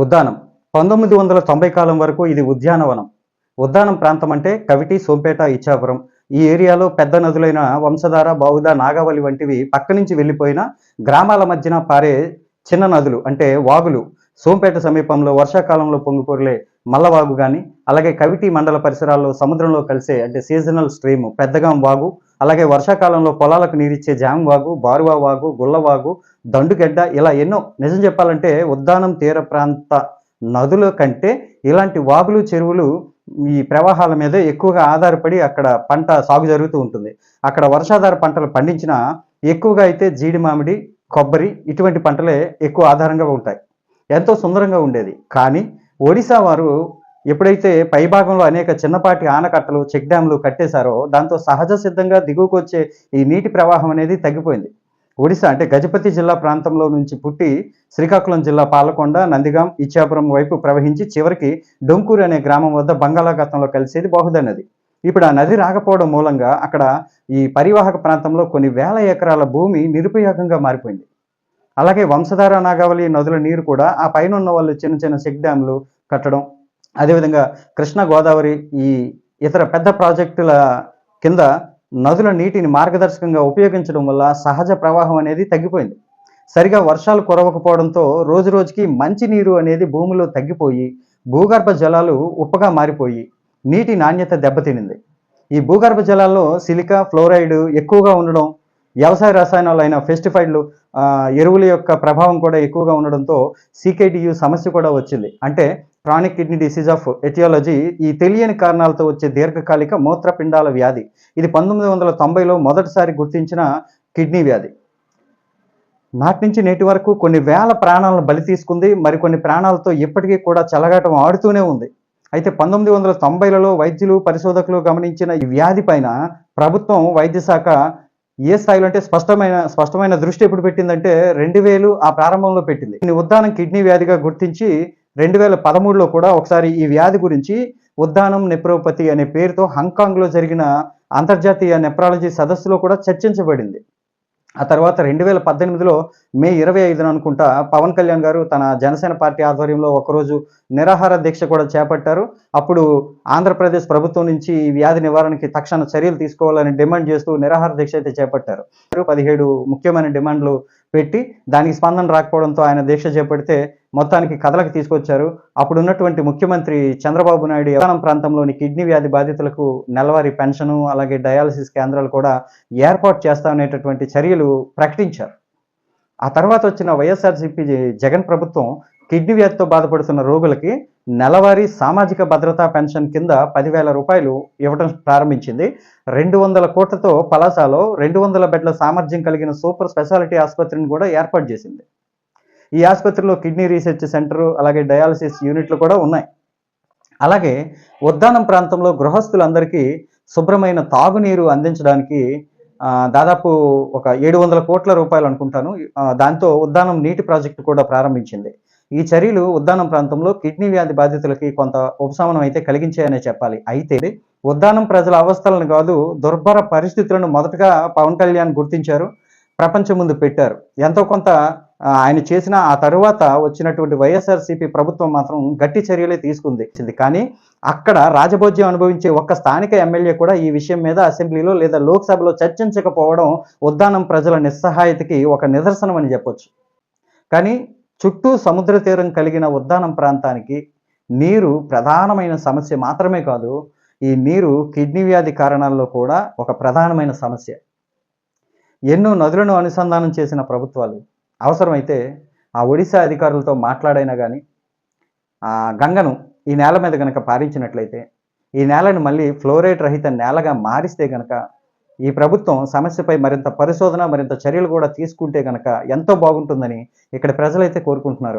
ఉద్దానం 1990 కాలం వరకు ఇది ఉద్యానవనం. ఉద్దానం ప్రాంతం అంటే కవిటి, సోంపేట, ఇచ్చాపురం. ఈ ఏరియాలో పెద్ద నదులైన వంశధార, బావుద, నాగావళి వంటివి పక్క నుంచి వెళ్ళిపోయిన గ్రామాల మధ్యన పారే చిన్న నదులు అంటే వాగులు. సోంపేట సమీపంలో వర్షాకాలంలో పొంగిపొర్లే మల్లవాగు గాని, అలాగే కవిటి మండల పరిసరాల్లో సముద్రంలో కలిసే అంటే సీజనల్ స్ట్రీమ్ పెద్దగాం వాగు, అలాగే వర్షాకాలంలో పొలాలకు నీరిచ్చే జామ్ వాగు, బారువా వాగు, గుల్లవాగు, దండుగెడ్డ ఇలా ఎన్నో. నిజం చెప్పాలంటే ఉద్దానం తీర ప్రాంత నదుల కంటే ఇలాంటి వాగులు, చెరువులు ఈ ప్రవాహాల మీదే ఎక్కువగా ఆధారపడి అక్కడ పంట సాగు జరుగుతూ ఉంటుంది. అక్కడ వర్షాధార పంటలు పండించినా ఎక్కువగా అయితే జీడి మామిడి, కొబ్బరి ఇటువంటి పంటలే ఎక్కువ ఆధారంగా ఉంటాయి. ఎంతో సుందరంగా ఉండేది. కానీ ఒడిశా వారు ఎప్పుడైతే పైభాగంలో అనేక చిన్నపాటి ఆనకట్టలు, చెక్ డ్యాంలు కట్టేశారో దాంతో సహజ సిద్ధంగా దిగువకు వచ్చే ఈ నీటి ప్రవాహం అనేది తగ్గిపోయింది. ఒడిశా అంటే గజపతి జిల్లా ప్రాంతంలో నుంచి పుట్టి శ్రీకాకుళం జిల్లా పాలకొండ, నందిగాం, ఇచ్చాపురం వైపు ప్రవహించి చివరికి డొంకూరు అనే గ్రామం వద్ద బంగాళాఖాతంలో కలిసేది బహుదా నది. ఇప్పుడు ఆ నది రాకపోవడం మూలంగా అక్కడ ఈ పరివాహక ప్రాంతంలో కొన్ని వేల ఎకరాల భూమి నిరుపయోగంగా మారిపోయింది. అలాగే వంశధార, నాగావళి నదుల నీరు కూడా ఆ పైన ఉన్న వాళ్ళు చిన్న చిన్న చెక్ డ్యాంలు కట్టడం, అదేవిధంగా కృష్ణా, గోదావరి ఈ ఇతర పెద్ద ప్రాజెక్టుల కింద నదుల నీటిని మార్గదర్శకంగా ఉపయోగించడం వల్ల సహజ ప్రవాహం అనేది తగ్గిపోయింది. సరిగా వర్షాలు కురవకపోవడంతో రోజు రోజుకి మంచి నీరు అనేది భూమిలో తగ్గిపోయి భూగర్భ జలాలు ఉప్పగా మారిపోయి నీటి నాణ్యత దెబ్బతినింది. ఈ భూగర్భ జలాల్లో సిలికా, ఫ్లోరైడ్ ఎక్కువగా ఉండడం, వ్యవసాయ రసాయనాలు అయిన పెస్టిఫైడ్లు, ఎరువుల యొక్క ప్రభావం కూడా ఎక్కువగా ఉండడంతో CKDU సమస్య కూడా వచ్చింది. అంటే chronic kidney disease of aetiology, ఈ తెలియని కారణాలతో వచ్చే దీర్ఘకాలిక మూత్రపిండాల వ్యాధి. ఇది 1990లో మొదటిసారి గుర్తించిన కిడ్నీ వ్యాధి. నాటి నుంచి నేటి వరకు కొన్ని వేల ప్రాణాలను బలి తీసుకుంది. మరికొన్ని ప్రాణాలతో ఇప్పటికీ కూడా చెలగాటం ఆడుతూనే ఉంది. అయితే 1990లలో వైద్యులు, పరిశోధకులు గమనించిన ఈ వ్యాధి పైన ప్రభుత్వం వైద్య శాఖ ఏ స్థాయిలో అంటే స్పష్టమైన దృష్టి ఎప్పుడు పెట్టిందంటే 2000 ఆ ప్రారంభంలో పెట్టింది. దీన్ని ఉద్దానం కిడ్నీ వ్యాధిగా గుర్తించి 2013లో కూడా ఒకసారి ఈ వ్యాధి గురించి ఉద్దానం నెప్రోపతి అనే పేరుతో హాంకాంగ్లో జరిగిన అంతర్జాతీయ నెప్రాలజీ సదస్సులో కూడా చర్చించబడింది. ఆ తర్వాత 2018లో మే 25న అనుకుంటా పవన్ కళ్యాణ్ గారు తన జనసేన పార్టీ ఆధ్వర్యంలో ఒకరోజు నిరాహార దీక్ష కూడా చేపట్టారు. అప్పుడు ఆంధ్రప్రదేశ్ ప్రభుత్వం నుంచి ఈ వ్యాధి నివారణకి తక్షణ చర్యలు తీసుకోవాలని డిమాండ్ చేస్తూ నిరాహార దీక్ష అయితే చేపట్టారు. 17 ముఖ్యమైన డిమాండ్లు పెట్టి దానికి స్పందన రాకపోవడంతో ఆయన దీక్ష చేపడితే మొత్తానికి కథలకు తీసుకొచ్చారు. అప్పుడున్నటువంటి ముఖ్యమంత్రి చంద్రబాబు నాయుడు ఉద్దానం ప్రాంతంలోని కిడ్నీ వ్యాధి బాధితులకు నెలవారీ పెన్షను, అలాగే డయాలసిస్ కేంద్రాలు కూడా ఏర్పాటు చేస్తామనేటటువంటి చర్యలు ప్రకటించారు. ఆ తర్వాత వచ్చిన వైఎస్ఆర్సీపీ జగన్ ప్రభుత్వం కిడ్నీ వ్యాధితో బాధపడుతున్న రోగులకి నెలవారీ సామాజిక భద్రతా పెన్షన్ కింద 10,000 రూపాయలు ఇవ్వడం ప్రారంభించింది. 200 కోట్లతో పలాసలో 200 బెడ్ల సామర్థ్యం కలిగిన సూపర్ స్పెషాలిటీ ఆసుపత్రిని కూడా ఏర్పాటు చేసింది. ఈ ఆసుపత్రిలో కిడ్నీ రీసెర్చ్ సెంటర్, అలాగే డయాలసిస్ యూనిట్లు కూడా ఉన్నాయి. అలాగే ఉద్దానం ప్రాంతంలో గృహస్థులందరికీ శుభ్రమైన తాగునీరు అందించడానికి దాదాపు ఒక 700 కోట్ల రూపాయలు అనుకుంటాను, దాంతో ఉద్దానం నీటి ప్రాజెక్టు కూడా ప్రారంభించింది. ఈ చర్యలు ఉద్దానం ప్రాంతంలో కిడ్నీ వ్యాధి బాధితులకి కొంత ఉపశమనం అయితే కలిగించాయనే చెప్పాలి. అయితే ఉద్దానం ప్రజల అవస్థలను కాదు, దుర్భర పరిస్థితులను మొదటగా పవన్ కళ్యాణ్ గుర్తించారు, ప్రపంచం ముందు పెట్టారు. ఎంతో కొంత ఆయన చేసిన ఆ తరువాత వచ్చినటువంటి వైఎస్ఆర్సీపీ ప్రభుత్వం మాత్రం గట్టి చర్యలే తీసుకుంది. కానీ అక్కడ రాజభోజ్యం అనుభవించే ఒక్క స్థానిక ఎమ్మెల్యే కూడా ఈ విషయం మీద అసెంబ్లీలో లేదా లోక్సభలో చర్చించకపోవడం ఉద్దానం ప్రజల నిస్సహాయతకి ఒక నిదర్శనం అని చెప్పొచ్చు. కానీ చుట్టూ సముద్ర తీరం కలిగిన ఉద్దానం ప్రాంతానికి నీరు ప్రధానమైన సమస్య మాత్రమే కాదు, ఈ నీరు కిడ్నీ వ్యాధి కారణాల్లో కూడా ఒక ప్రధానమైన సమస్య. ఎన్నో నదులను అనుసంధానం చేసిన ప్రభుత్వాలు అవసరమైతే ఆ ఒడిశా అధికారులతో మాట్లాడైనా కానీ ఆ గంగను ఈ నేల మీద కనుక పారించినట్లయితే, ఈ నేలను మళ్ళీ ఫ్లోరైడ్ రహిత నేలగా మారిస్తే కనుక ఈ ప్రభుత్వం సమస్యపై మరింత పరిశోధన, మరింత చర్యలు కూడా తీసుకుంటే కనుక ఎంతో బాగుంటుందని ఇక్కడ ప్రజలైతే కోరుకుంటున్నారు.